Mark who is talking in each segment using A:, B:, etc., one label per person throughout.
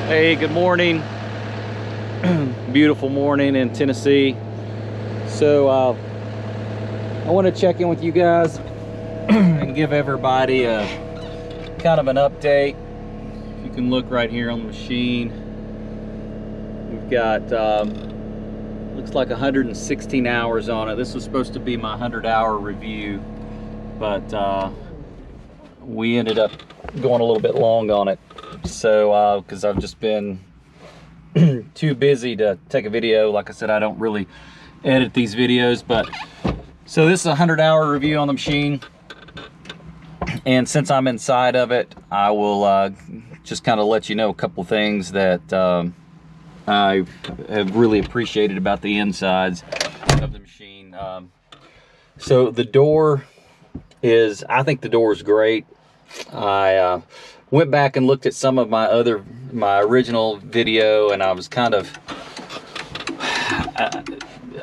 A: Hey, good morning. Beautiful morning in Tennessee. So I want to check in with you guys and give everybody a kind of an update. If you can look right here on the machine, we've got looks like 116 hours on it. This was supposed to be my 100-hour review, but we ended up going a little bit long on it. So because I've just been too busy to take a video. Like I said, I don't really edit these videos, but so this is a 100-hour review on the machine, and since I'm inside of it, I will just kind of let you know a couple things that I have really appreciated about the insides of the machine. So the door is, I think the door is great. I went back and looked at some of my original video, and I was kind of,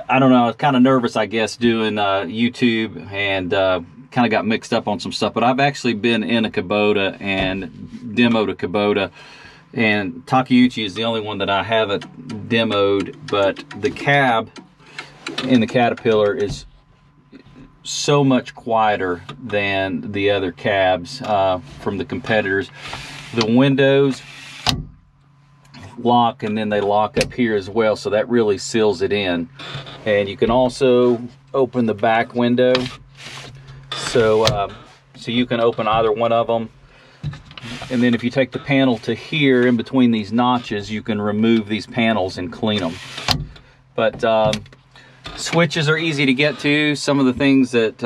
A: I don't know, I was kind of nervous, I guess, doing YouTube, and kind of got mixed up on some stuff. But I've actually been in a Kubota and demoed a Kubota, and Takeuchi is the only one that I haven't demoed. But the cab in the Caterpillar is so much quieter than the other cabs from the competitors. The windows lock, and then they lock up here as well, so that really seals it in. And you can also open the back window, so you can open either one of them. And then if you take the panel to here, in between these notches, you can remove these panels and clean them. But switches are easy to get to. Some of the things that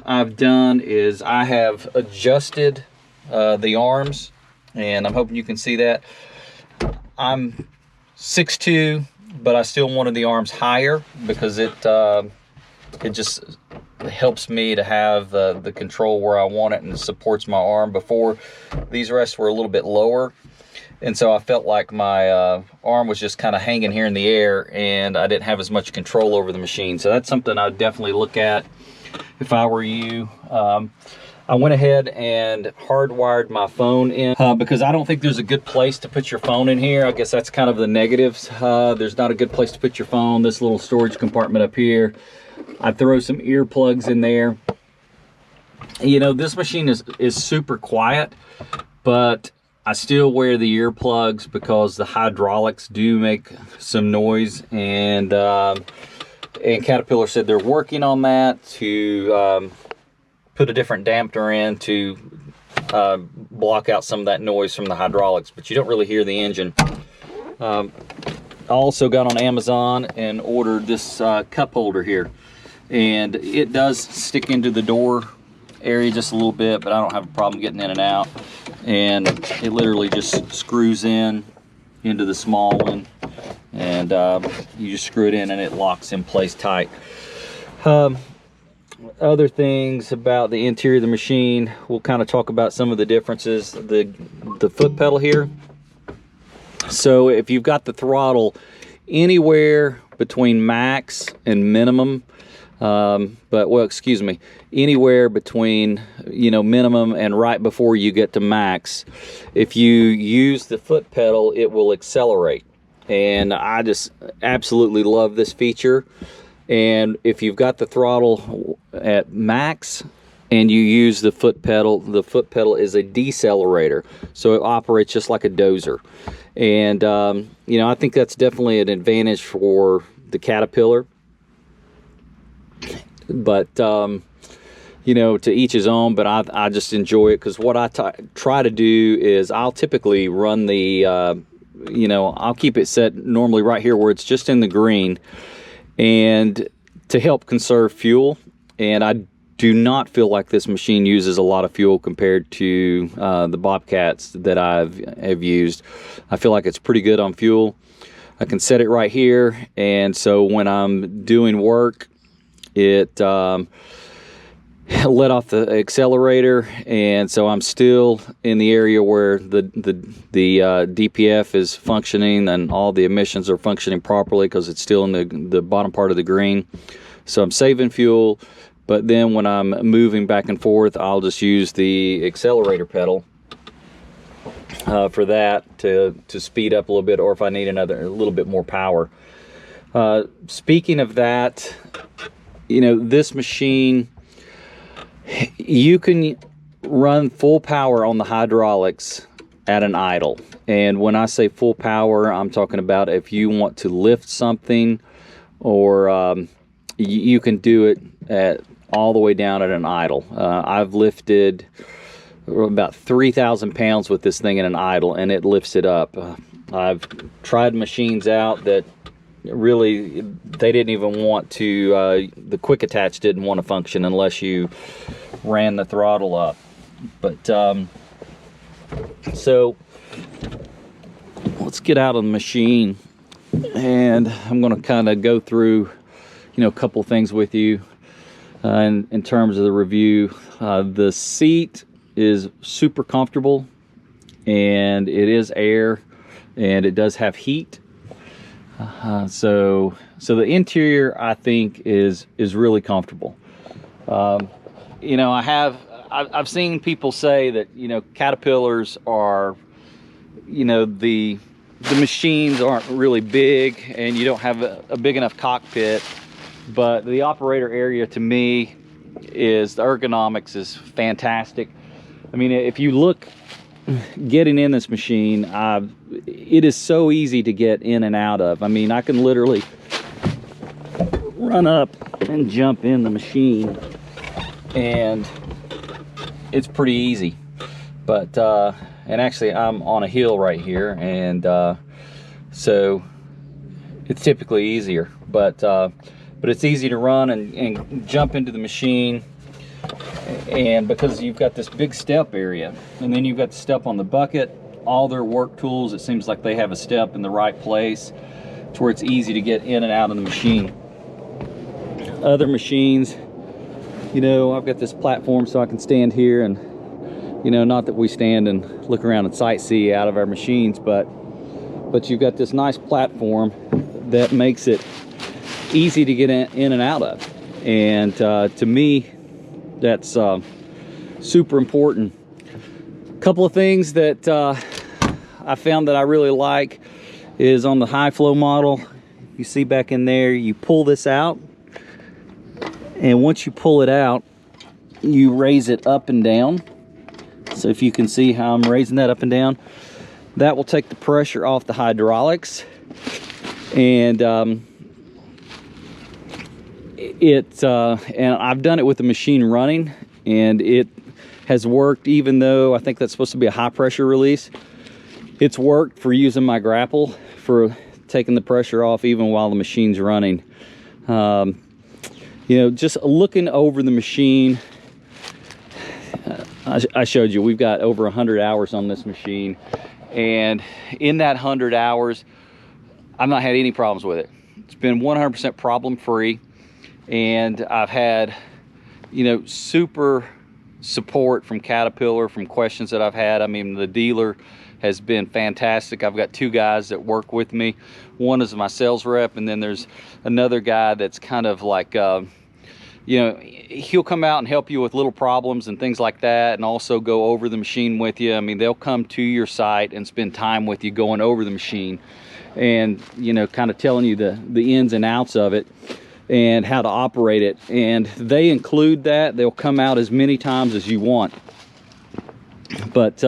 A: I've done is I have adjusted the arms, and I'm hoping you can see that. I'm 6'2", but I still wanted the arms higher because it just helps me to have the control where I want it, and supports my arm. Before, these rests were a little bit lower, and so I felt like my arm was just kind of hanging here in the air, and I didn't have as much control over the machine. So that's something I'd definitely look at if I were you. I went ahead and hardwired my phone in because I don't think there's a good place to put your phone in here. I guess that's kind of the negatives. There's not a good place to put your phone. This little storage compartment up here. I throw some earplugs in there. You know, this machine is super quiet, but I still wear the earplugs because the hydraulics do make some noise, and Caterpillar said they're working on that to put a different dampener in to block out some of that noise from the hydraulics, but you don't really hear the engine. I also got on Amazon and ordered this cup holder here, and it does stick into the door area just a little bit, but I don't have a problem getting in and out. And it literally just screws in into the small one, and you just screw it in and it locks in place tight. Other things about the interior of the machine, we'll kind of talk about some of the differences. The foot pedal here, so if you've got the throttle anywhere between max and minimum, anywhere between, you know, minimum and right before you get to max, if you use the foot pedal, it will accelerate. And I just absolutely love this feature. And if you've got the throttle at max and you use the foot pedal is a decelerator, so it operates just like a dozer. And you know, I think that's definitely an advantage for the Caterpillar. But you know, to each his own. But I just enjoy it because what I try to do is I'll typically run the you know, I'll keep it set normally right here where it's just in the green, and to help conserve fuel. And I do not feel like this machine uses a lot of fuel compared to the Bobcats that have used. I feel like it's pretty good on fuel. I can set it right here, and so when I'm doing work, it let off the accelerator, and so I'm still in the area where the DPF is functioning and all the emissions are functioning properly because it's still in the bottom part of the green. So I'm saving fuel, but then when I'm moving back and forth, I'll just use the accelerator pedal for that to speed up a little bit, or if I need a little bit more power. Speaking of that, you know, this machine, you can run full power on the hydraulics at an idle. And when I say full power, I'm talking about if you want to lift something, or you can do it at all the way down at an idle. I've lifted about 3,000 pounds with this thing in an idle, and it lifts it up. I've tried machines out that really, they didn't even want to, the quick attach didn't want to function unless you ran the throttle up. But so let's get out of the machine, and I'm going to kind of go through, you know, a couple things with you in terms of the review. The seat is super comfortable, and it is air, and it does have heat. So the interior, I think, is really comfortable. You know, I've seen people say that, you know, Caterpillars are, you know, the machines aren't really big and you don't have a big enough cockpit, but the operator area, to me, is, the ergonomics is fantastic. I mean, if you look getting in this machine, it is so easy to get in and out of. I mean, I can literally run up and jump in the machine, and it's pretty easy. But and actually I'm on a hill right here, and so it's typically easier, but it's easy to run and jump into the machine. And because you've got this big step area, and then you've got the step on the bucket, all their work tools, it seems like they have a step in the right place to where it's easy to get in and out of the machine. Other machines, you know, I've got this platform so I can stand here, and, you know, not that we stand and look around and sightsee out of our machines, but you've got this nice platform that makes it easy to get in and out of. And to me, that's super important. A couple of things that I found that I really like is on the high flow model. You see back in there, you pull this out, and once you pull it out, you raise it up and down. So if you can see how I'm raising that up and down, that will take the pressure off the hydraulics. And and I've done it with the machine running, and it has worked, even though I think that's supposed to be a high pressure release. It's worked for using my grapple for taking the pressure off even while the machine's running. You know, just looking over the machine, I showed you we've got over 100 hours on this machine, and in that 100 hours I've not had any problems with it. It's been 100% problem free. And I've had, you know, super support from Caterpillar, from questions that I've had. I mean, the dealer has been fantastic. I've got two guys that work with me. One is my sales rep, and then there's another guy that's kind of like, you know, he'll come out and help you with little problems and things like that, and also go over the machine with you. I mean, they'll come to your site and spend time with you going over the machine, and, you know, kind of telling you the ins and outs of it and how to operate it. And they include that. They'll come out as many times as you want. But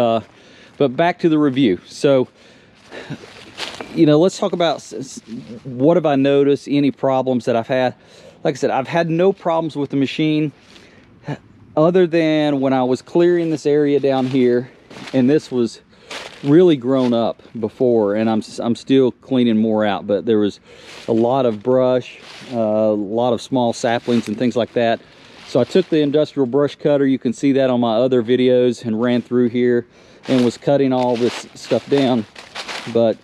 A: back to the review. So, you know, let's talk about what have I noticed, any problems that I've had. Like I said, I've had no problems with the machine, other than when I was clearing this area down here, and this was really grown up before, and I'm still cleaning more out, but there was a lot of brush, a lot of small saplings and things like that. So I took the industrial brush cutter, you can see that on my other videos, and ran through here and was cutting all this stuff down. But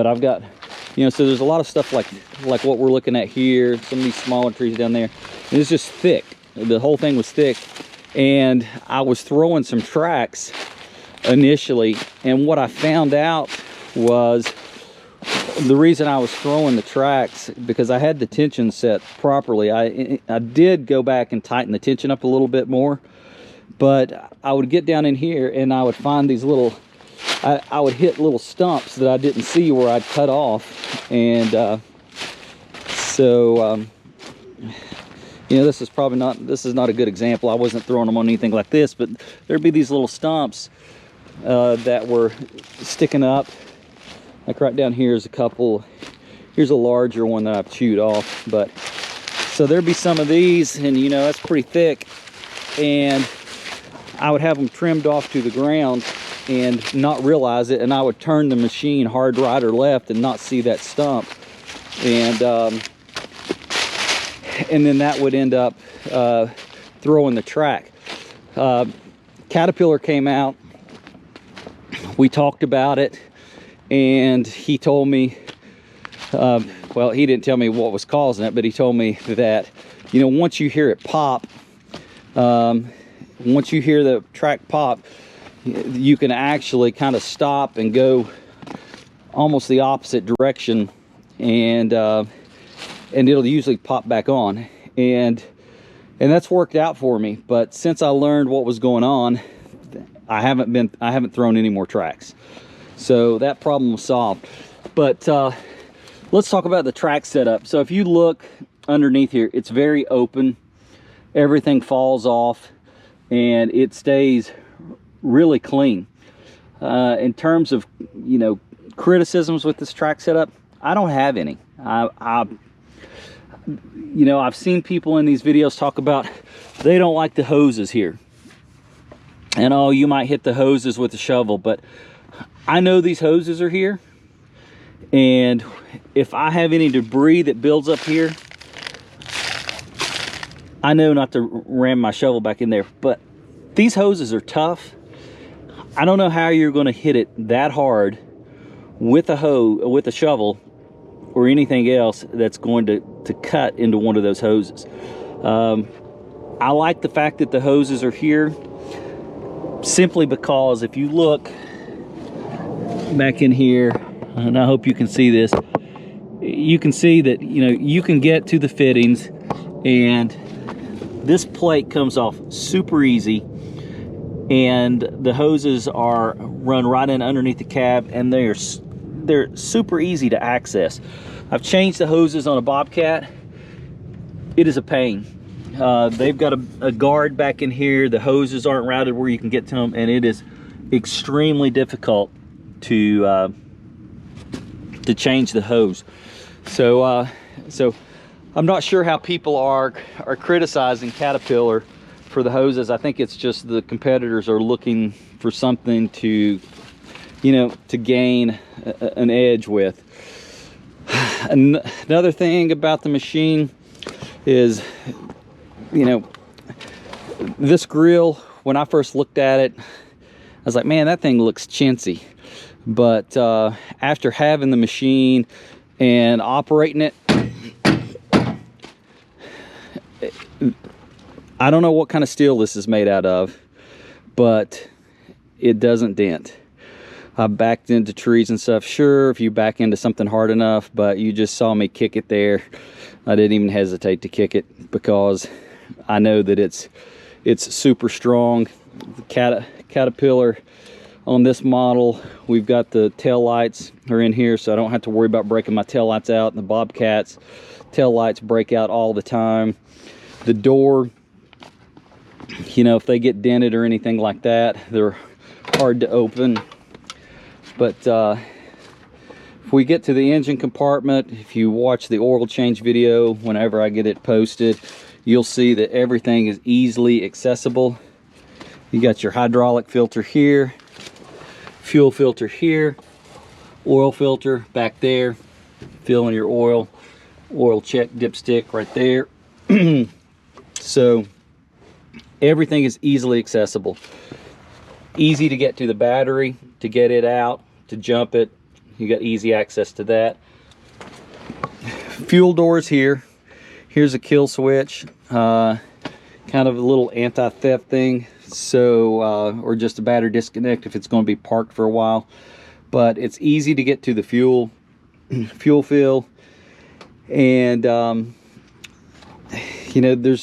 A: I've got, you know, so there's a lot of stuff like what we're looking at here, some of these smaller trees down there, and it's just thick. The whole thing was thick, and I was throwing some tracks initially, and what I found out was the reason I was throwing the tracks, because I had the tension set properly. I did go back and tighten the tension up a little bit more, But I would get down in here and I would find these little, I would hit little stumps that I didn't see where I'd cut off. And you know, this is not a good example. I wasn't throwing them on anything like this, but there'd be these little stumps that were sticking up. Like right down here is a couple. Here's a larger one that I've chewed off. But so there'd be some of these, and you know, that's pretty thick. And I would have them trimmed off to the ground and not realize it, and I would turn the machine hard right or left and not see that stump. And then that would end up throwing the track. Caterpillar came out, we talked about it, and he told me, well, he didn't tell me what was causing it, but he told me that, you know, once you hear it pop, once you hear the track pop, you can actually kind of stop and go almost the opposite direction, and it'll usually pop back on, and that's worked out for me. But since I learned what was going on, I haven't thrown any more tracks, so that problem was solved. But let's talk about the track setup. So if you look underneath here, it's very open, everything falls off, and it stays really clean. In terms of, you know, criticisms with this track setup, I don't have any. You know, I've seen people in these videos talk about they don't like the hoses here, and oh, you might hit the hoses with a shovel, but I know these hoses are here, and if I have any debris that builds up here, I know not to ram my shovel back in there. But these hoses are tough. I don't know how you're going to hit it that hard with a shovel or anything else that's going to cut into one of those hoses. I like the fact that the hoses are here, simply because if you look back in here, and I hope you can see this, you can see that, you know, you can get to the fittings, and this plate comes off super easy, and the hoses are run right in underneath the cab, and they're super easy to access. I've changed the hoses on a Bobcat. It is a pain. They've got a guard back in here. The hoses aren't routed where you can get to them, and it is extremely difficult to change the hose. So I'm not sure how people are criticizing Caterpillar for the hoses. I think it's just the competitors are looking for something to, you know, to gain an edge with. Another thing about the machine is, you know, this grill, when I first looked at it, I was like, man, that thing looks chintzy. But after having the machine and operating it, I don't know what kind of steel this is made out of, but it doesn't dent. I backed into trees and stuff. Sure, if you back into something hard enough, but you just saw me kick it there. I didn't even hesitate to kick it because I know that it's super strong. The Caterpillar on this model, we've got the tail lights are in here, so I don't have to worry about breaking my tail lights out. And the Bobcats tail lights break out all the time. The door, you know, if they get dented or anything like that, they're hard to open. But if we get to the engine compartment, if you watch the oil change video whenever I get it posted, you'll see that everything is easily accessible. You got your hydraulic filter here, fuel filter here, oil filter back there, filling your oil check dipstick right there. So everything is easily accessible. Easy to get to the battery, to get it out, to jump it. You got easy access to that. Fuel doors here. Here's a kill switch. Kind of a little anti-theft thing. So, or just a battery disconnect if it's going to be parked for a while. But it's easy to get to the fuel fill. And, you know,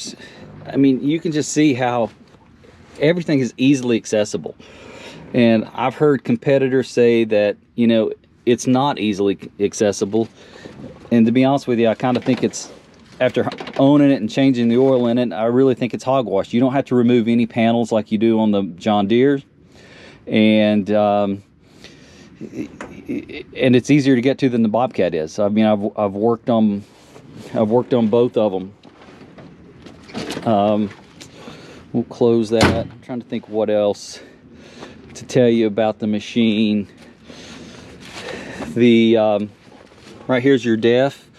A: I mean, you can just see how everything is easily accessible. And I've heard competitors say that, you know, it's not easily accessible. And to be honest with you, I kind of think it's, after owning it and changing the oil in it, I really think it's hogwash. You don't have to remove any panels like you do on the John Deere. And it's easier to get to than the Bobcat is. I mean, I've worked on both of them. We'll close that. I'm trying to think what else to tell you about the machine. The right here's your def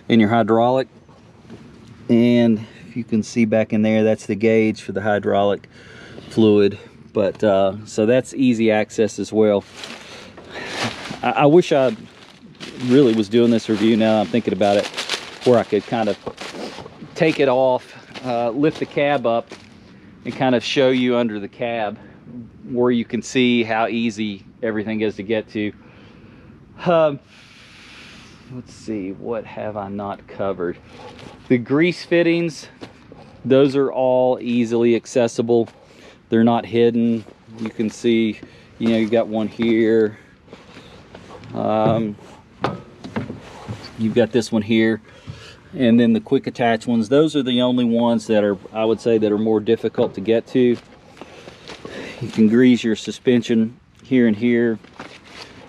A: and your hydraulic, and if you can see back in there, that's the gauge for the hydraulic fluid. But so that's easy access as well. I wish I really was doing this review, now I'm thinking about it, where I could kind of take it off, lift the cab up, and kind of show you under the cab where you can see how easy everything is to get to. Let's see, what have I not covered? The grease fittings, those are all easily accessible. They're not hidden. You can see, you know, you got one here. You've got this one here. And then the quick attach ones, those are the only ones that are, I would say, that are more difficult to get to. You can grease your suspension here and here.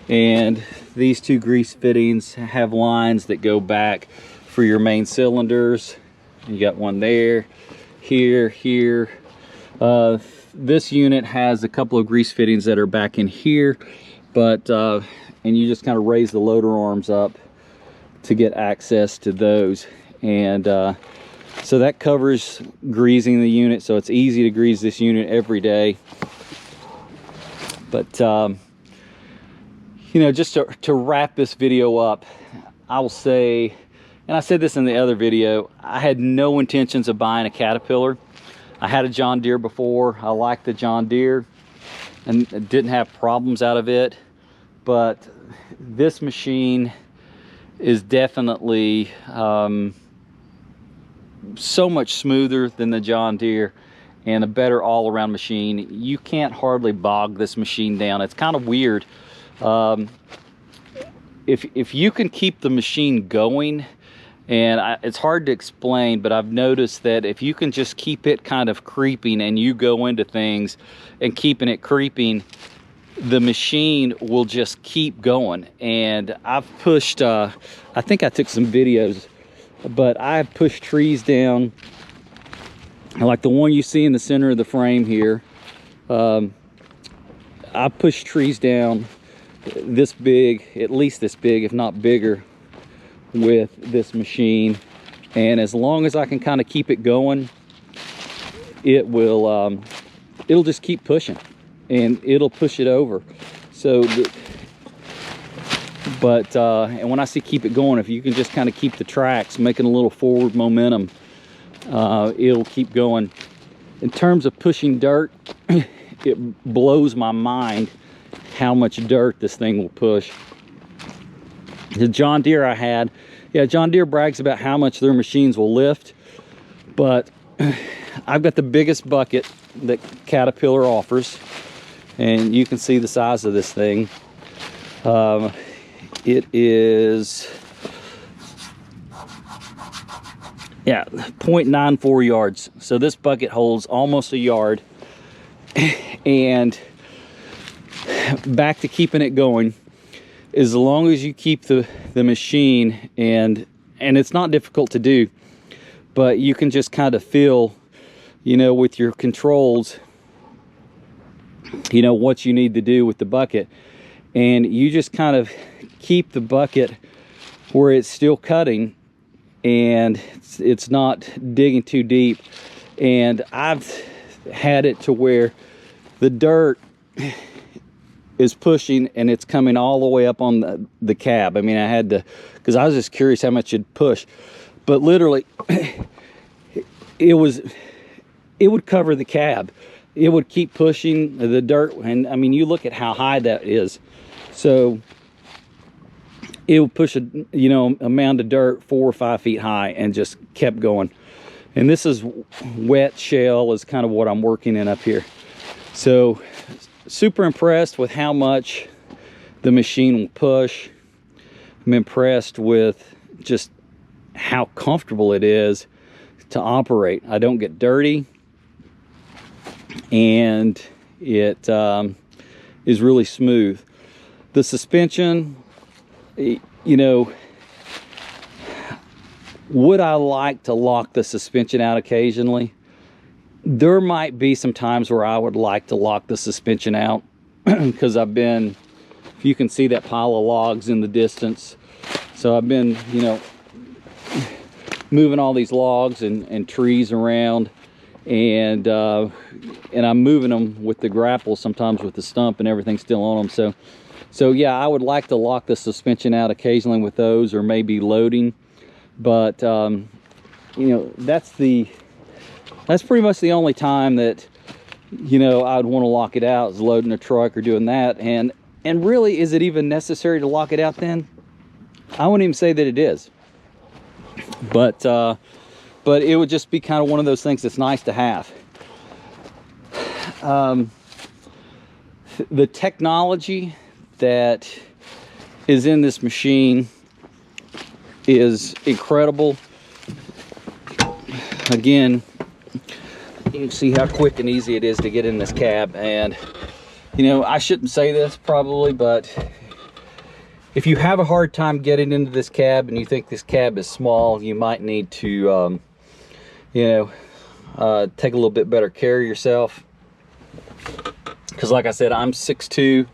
A: And these two grease fittings have lines that go back for your main cylinders. You got one there, here, here. This unit has a couple of grease fittings that are back in here, but and you just kind of raise the loader arms up to get access to those. And so that covers greasing the unit, so it's easy to grease this unit every day. But you know, just to wrap this video up, I will say, and I said this in the other video, I had no intentions of buying a Caterpillar. I had a John Deere before. I liked the John Deere and didn't have problems out of it. But this machine is definitely so much smoother than the John Deere and a better all-around machine. You can't hardly bog this machine down. It's kind of weird. If you can keep the machine going, and it's hard to explain, but I've noticed that if you can just keep it kind of creeping and you go into things and keeping it creeping, the machine will just keep going. And I've pushed, I think I took some videos, but I've pushed trees down, like the one you see in the center of the frame here. I pushed trees down this big, at least this big, if not bigger, with this machine. And as long as I can kind of keep it going, it will it'll just keep pushing, and it'll push it over. So and when I say keep it going, if you can just kind of keep the tracks making a little forward momentum, it'll keep going. In terms of pushing dirt, it blows my mind how much dirt this thing will push. The John Deere I had, yeah, John Deere brags about how much their machines will lift, but I've got the biggest bucket that Caterpillar offers, and you can see the size of this thing. It is, yeah, 0.94 yards. So this bucket holds almost a yard. And back to keeping it going, as long as you keep the machine, and it's not difficult to do, but you can just kind of feel, you know, with your controls, you know, what you need to do with the bucket. And you just kind of keep the bucket where it's still cutting and it's not digging too deep. And I've had it to where the dirt is pushing and it's coming all the way up on the cab. I mean, I had to, because I was just curious how much it'd push, but literally it would cover the cab. It would keep pushing the dirt. And I mean, you look at how high that is. So it would push a, you know, a mound of dirt 4 or 5 feet high and just kept going. And this is wet shell is kind of what I'm working in up here. So super impressed with how much the machine will push. I'm impressed with just how comfortable it is to operate. I don't get dirty, and it is really smooth. The suspension, you know, would I like to lock the suspension out occasionally? There might be some times where I would like to lock the suspension out because I've been, if you can see that pile of logs in the distance, so I've been, you know, moving all these logs and trees around, and I'm moving them with the grapple, sometimes with the stump and everything still on them. So yeah, I would like to lock the suspension out occasionally with those, or maybe loading. But you know, that's pretty much the only time that, you know, I'd want to lock it out, is loading a truck or doing that. And really, is it even necessary to lock it out then? I wouldn't even say that it is. But it would just be kind of one of those things that's nice to have. The technology that is in this machine is incredible. Again, you can see how quick and easy it is to get in this cab. And you know, I shouldn't say this probably, but if you have a hard time getting into this cab and you think this cab is small, you might need to you know, take a little bit better care of yourself, because like I said, I'm 6'2"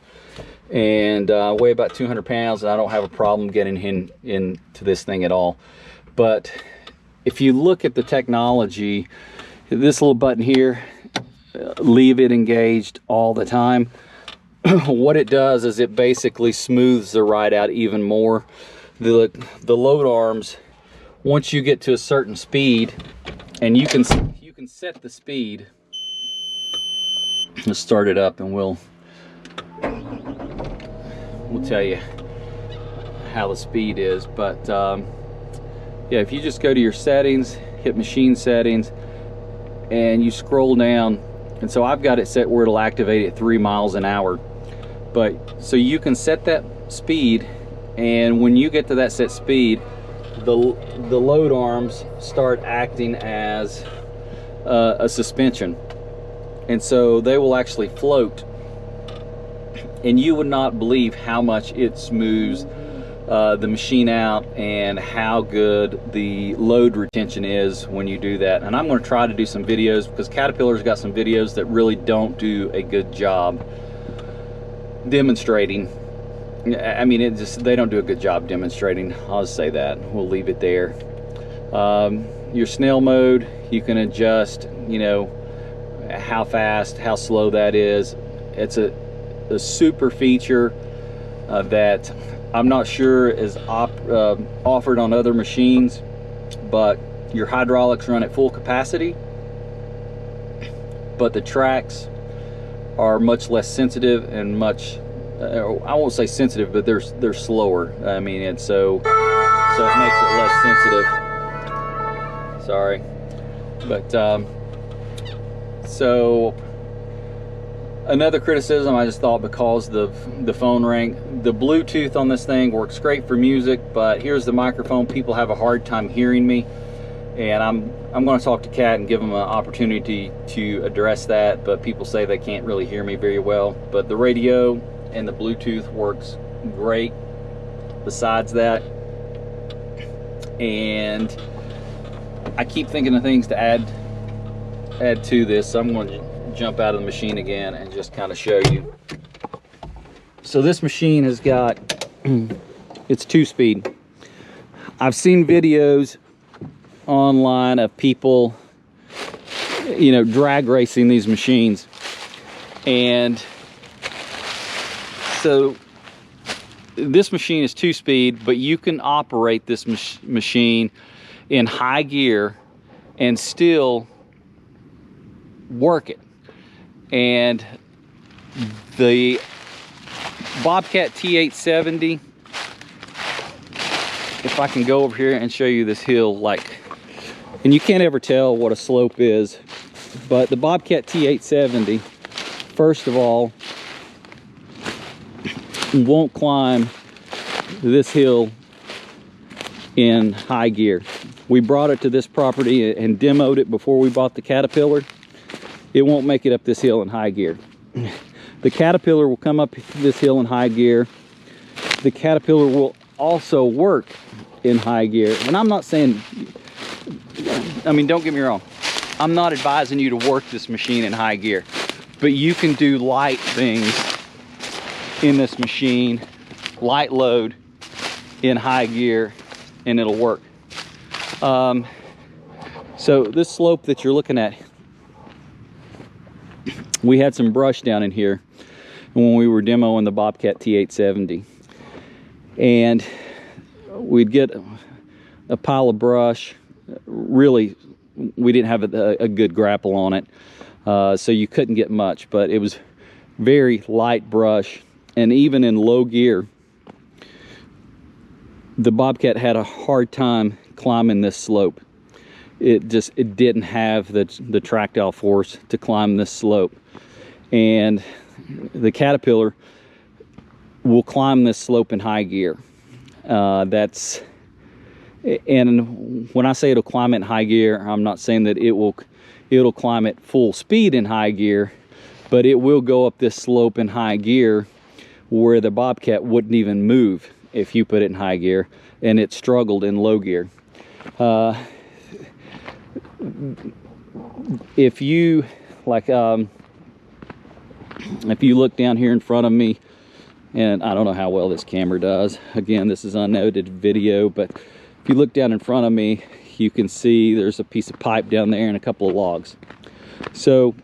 A: and weigh about 200 pounds, and I don't have a problem getting into this thing at all. But if you look at the technology, this little button here, leave it engaged all the time. What it does is it basically smooths the ride out even more. The load arms, once you get to a certain speed, and you can set the speed. Let's start it up and we'll tell you how the speed is. But yeah, if you just go to your settings, hit machine settings, and you scroll down, and so I've got it set where it'll activate at 3 miles an hour. But so you can set that speed, and when you get to that set speed, the load arms start acting as a suspension, and so they will actually float, and you would not believe how much it smooths the machine out and how good the load retention is when you do that. And I'm going to try to do some videos, because Caterpillar's got some videos that really don't do a good job demonstrating. I mean, they don't do a good job demonstrating. I'll just say that. We'll leave it there. Your snail mode, you can adjust, you know, how fast, how slow that is. It's a super feature that I'm not sure is offered on other machines, but your hydraulics run at full capacity, but the tracks are much less sensitive and much, I won't say sensitive, but they're slower. I mean, and so it makes it less sensitive. Sorry, but so another criticism I just thought, because the phone rang. The Bluetooth on this thing works great for music, but here's the microphone. People have a hard time hearing me, and I'm going to talk to Kat and give them an opportunity to address that. But people say they can't really hear me very well. But the radio and the Bluetooth works great besides that. And I keep thinking of things to add to this, so I'm going to jump out of the machine again and just kind of show you. So this machine has got, it's 2-speed. I've seen videos online of people, you know, drag racing these machines, and so this machine is 2-speed, but you can operate this machine in high gear and still work it. And the Bobcat T870, if I can go over here and show you this hill, like, and you can't ever tell what a slope is, but the Bobcat T870 first of all, won't climb this hill in high gear. We brought it to this property and demoed it before we bought the Caterpillar. It won't make it up this hill in high gear. The Caterpillar will come up this hill in high gear. The Caterpillar will also work in high gear. And I'm not saying, I mean, don't get me wrong, I'm not advising you to work this machine in high gear, but you can do light things in this machine, light load in high gear, and it'll work. So this slope that you're looking at, we had some brush down in here when we were demoing the Bobcat T870, and we'd get a pile of brush. Really, we didn't have a good grapple on it, so you couldn't get much, but it was very light brush. And even in low gear, the Bobcat had a hard time climbing this slope. It didn't have the tractile force to climb this slope. And the Caterpillar will climb this slope in high gear. And when I say it'll climb it in high gear, I'm not saying that it'll climb it full speed in high gear, but it will go up this slope in high gear where the Bobcat wouldn't even move if you put it in high gear, and it struggled in low gear. If you look down here in front of me, and I don't know how well this camera does, again, this is unedited video, but if you look down in front of me, you can see there's a piece of pipe down there and a couple of logs. So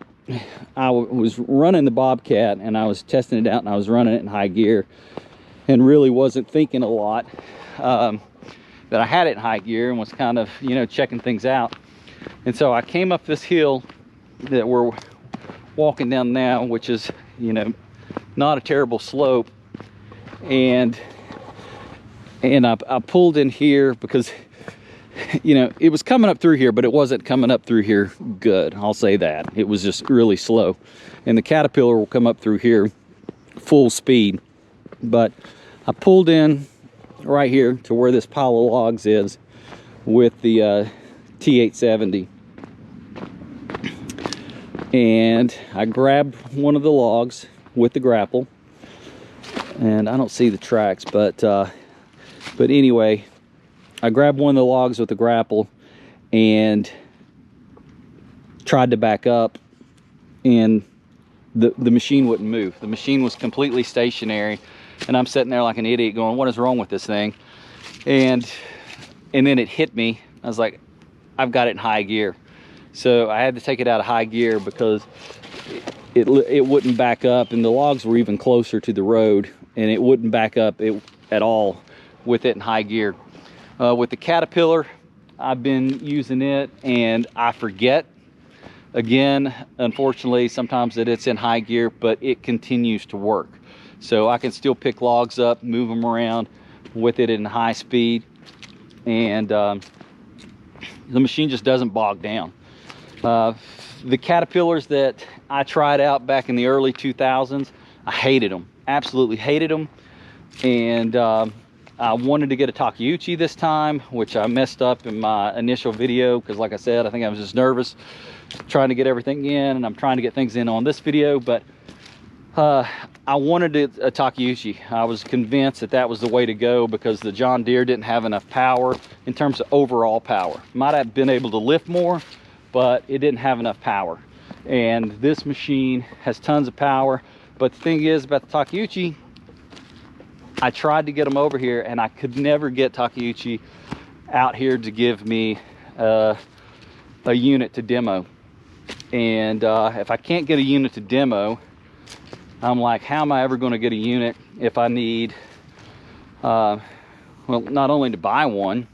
A: I was running the Bobcat and I was testing it out, and I was running it in high gear and really wasn't thinking a lot that I had it in high gear, and was kind of, you know, checking things out. And so I came up this hill that we're walking down now, which is, you know, not a terrible slope, and I pulled in here because, you know, it was coming up through here, but it wasn't coming up through here good. I'll say that. It was just really slow. And the Caterpillar will come up through here full speed. But I pulled in right here to where this pile of logs is with the T870. And I grabbed one of the logs with the grapple. And I don't see the tracks, but anyway, I grabbed one of the logs with the grapple and tried to back up, and the machine wouldn't move. The machine was completely stationary, and I'm sitting there like an idiot going, what is wrong with this thing? And then it hit me. I was like, I've got it in high gear. So I had to take it out of high gear because it wouldn't back up, and the logs were even closer to the road, and it wouldn't back up at all with it in high gear. With the Caterpillar, I've been using it and I forget, again, unfortunately, sometimes that it's in high gear, but it continues to work. So I can still pick logs up, move them around with it in high speed, and the machine just doesn't bog down. The Caterpillars that I tried out back in the early 2000s, I hated them, absolutely hated them. And I wanted to get a Takeuchi this time, which I messed up in my initial video because, like I said, I think I was just nervous trying to get everything in, and I'm trying to get things in on this video. But I wanted a Takeuchi. I was convinced that that was the way to go because the John Deere didn't have enough power in terms of overall power. Might have been able to lift more, but it didn't have enough power. And this machine has tons of power. But the thing is about the Takeuchi, I tried to get them over here and I could never get Takeuchi out here to give me a unit to demo. And if I can't get a unit to demo, I'm like, how am I ever going to get a unit if I need, well, not only to buy one,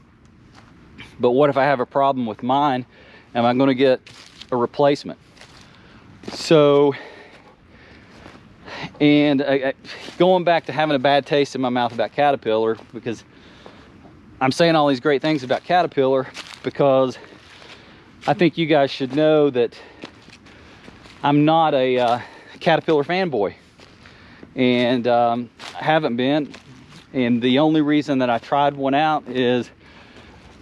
A: but what if I have a problem with mine? Am I going to get a replacement? So, and going back to having a bad taste in my mouth about Caterpillar, because I'm saying all these great things about Caterpillar because I think you guys should know that I'm not a Caterpillar fanboy, and I haven't been. And the only reason that I tried one out is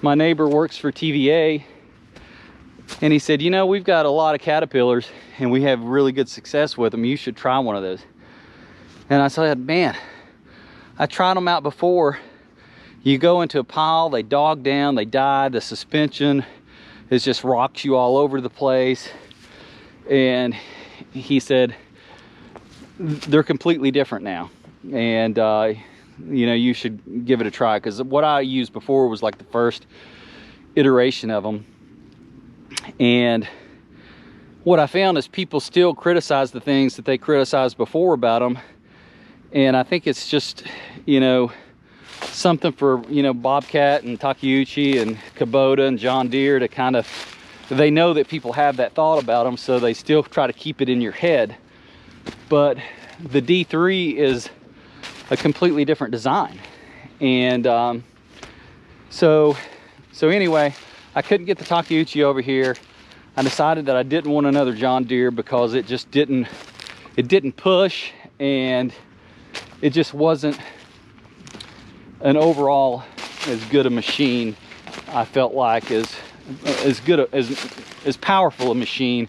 A: my neighbor works for TVA, and he said, you know, we've got a lot of Caterpillars and we have really good success with them. You should try one of those. And I said, man, I tried them out before. You go into a pile, they dog down, they die. The suspension is just rocks you all over the place. And he said, they're completely different now. And you know, you should give it a try, because what I used before was like the first iteration of them. And what I found is people still criticize the things that they criticized before about them. And I think it's just, you know, something for, you know, Bobcat and Takeuchi and Kubota and John Deere to kind of, they know that people have that thought about them, so they still try to keep it in your head. But the D3 is a completely different design. And so anyway, I couldn't get the Takeuchi over here. I decided that I didn't want another John Deere because it just didn't push, and it just wasn't an overall as good a machine. I felt like as good as powerful a machine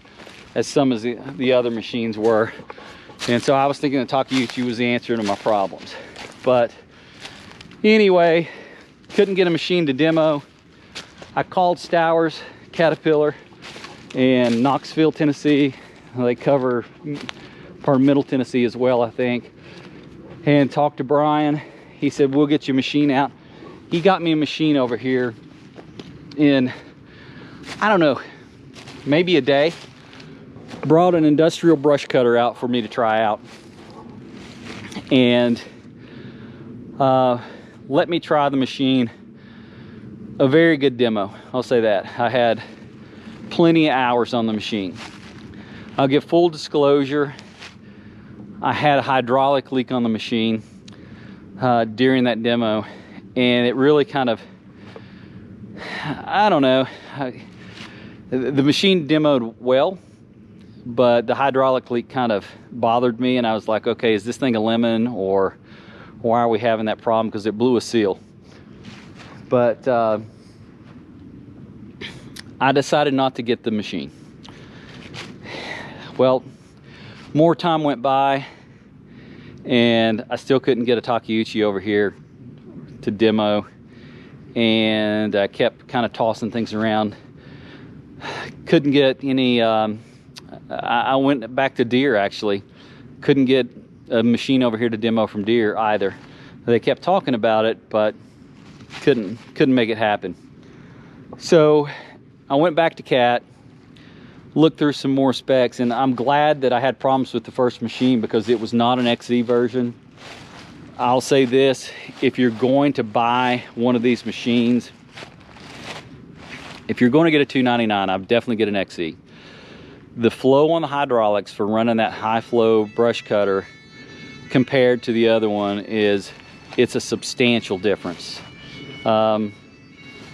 A: as some of the other machines were. And so I was thinking that Takeuchi was the answer to my problems. But anyway, couldn't get a machine to demo. I called Stowers Caterpillar in Knoxville, Tennessee. They cover part of Middle Tennessee as well, I think. And talked to Brian. He said, we'll get you a machine out. He got me a machine over here in, I don't know, maybe a day. Brought an industrial brush cutter out for me to try out, and let me try the machine. A very good demo, I'll say that. I had plenty of hours on the machine. I'll give full disclosure, I had a hydraulic leak on the machine during that demo, and it really kind of, I don't know, the machine demoed well, but the hydraulic leak kind of bothered me, and I was like, okay, is this thing a lemon, or why are we having that problem? Because it blew a seal. But I decided not to get the machine. Well, more time went by, and I still couldn't get a Takeuchi over here to demo, and I kept kind of tossing things around. Couldn't get any I went back to Deere, actually. Couldn't get a machine over here to demo from Deere either. They kept talking about it, but couldn't make it happen. So I went back to Cat, looked through some more specs, and I'm glad that I had problems with the first machine because it was not an XE version. I'll say this, if you're going to buy one of these machines, if you're going to get a 299, I'd definitely get an XE. The flow on the hydraulics for running that high flow brush cutter compared to the other one it's a substantial difference.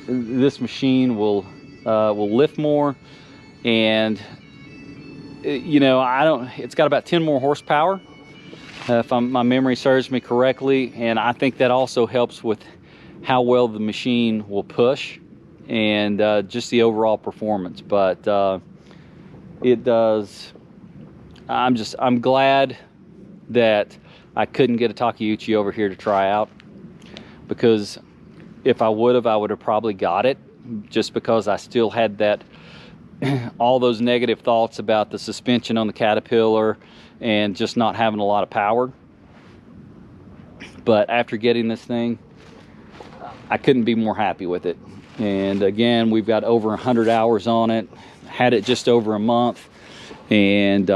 A: This machine will lift more, and you know, it's got about 10 more horsepower if my memory serves me correctly, and I think that also helps with how well the machine will push and just the overall performance. But it does. I'm glad that I couldn't get a Takeuchi over here to try out, because if I would have probably got it, just because I still had that all those negative thoughts about the suspension on the Caterpillar and just not having a lot of power. But after getting this thing, I couldn't be more happy with it. And again, we've got over 100 hours on it. Had it just over a month, and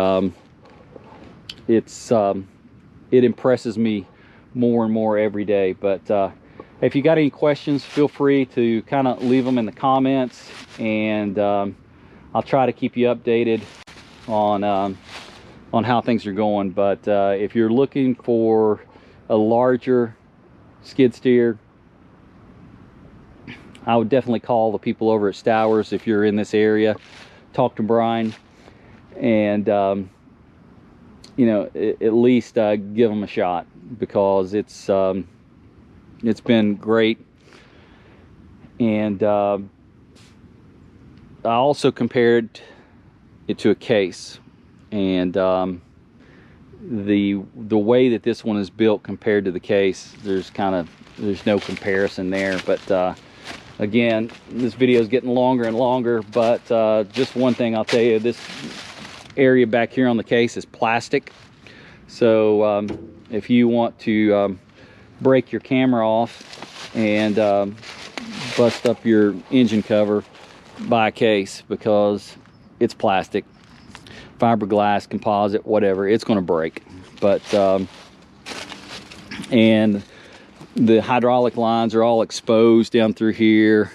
A: it impresses me more and more every day. But if you got any questions, feel free to kind of leave them in the comments, and I'll try to keep you updated on how things are going. But if you're looking for a larger skid steer, I would definitely call the people over at Stowers if you're in this area. Talk to Brian, and you know, at least give them a shot, because it's been great. And I also compared it to a case, and the way that this one is built compared to the case, there's no comparison there. But again, this video is getting longer and longer, but just one thing I'll tell you, this area back here on the case is plastic. So if you want to break your camera off and bust up your engine cover, buy a case, because it's plastic, fiberglass, composite, whatever, it's going to break. But and the hydraulic lines are all exposed down through here.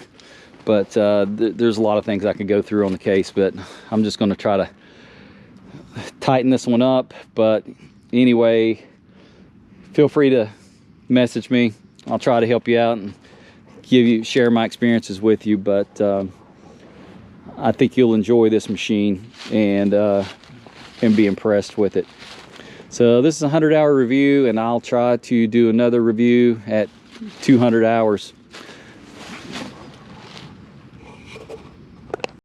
A: But there's a lot of things I could go through on the case, but I'm just going to try to tighten this one up. But anyway, feel free to message me. I'll try to help you out and share my experiences with you. But I think you'll enjoy this machine and be impressed with it. So this is a 100-hour review, and I'll try to do another review at 200 hours.